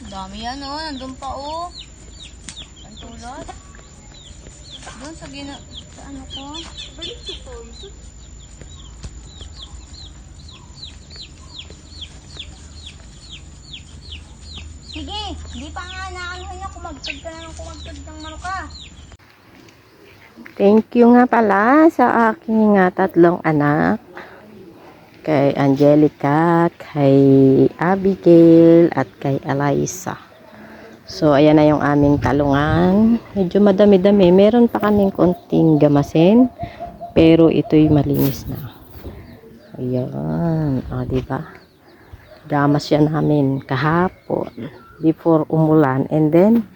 Dami yan oh, nandun pa oh. Ang tulad. Doon sa sa ano ko. Balik ito. Sige, hindi pa nga naanohan niya. Kumagtad ka na ng kumagtad ng manuka. Thank you nga pala sa aking tatlong anak. Kay Angelica, kay Abigail, at kay Eliza. So, ayan na yung aming talungan. Medyo madami-dami. Meron pa kaming konting gamasin. Pero ito'y malinis na. Ayan. O, diba? Damas yan namin kahapon. Before umulan. And then,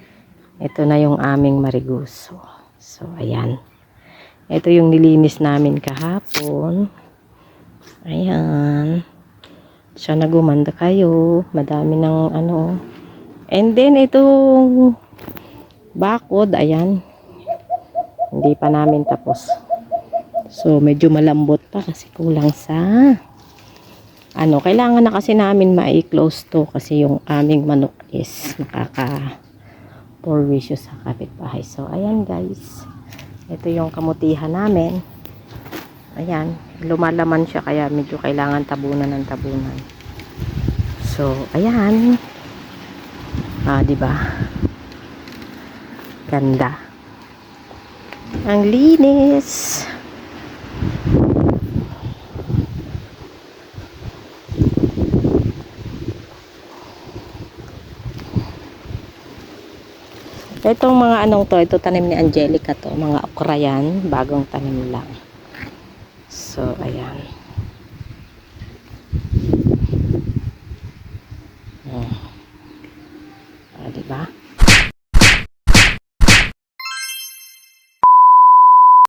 ito na yung aming mariguso. So, ayan. Ito yung nilinis namin kahapon. Ayan. Sana gumanda kayo. Madami ng ano. And then, itong bakod, ayan. Hindi pa namin tapos. So, medyo malambot pa kasi kulang sa ano. Kailangan na kasi namin ma-close to kasi yung aming manok is nakaka-porwisyo sa kapitbahay. So, ayan guys. Ito yung kamutihan namin. Ayan. Lumalaman siya kaya medyo kailangan tabunan ng tabunan. So, ayan. Diba? Ganda. Ang linis. Itong mga anong to, ito tanim ni Angelica to, mga okra yan, bagong tanim lang. So, ayan.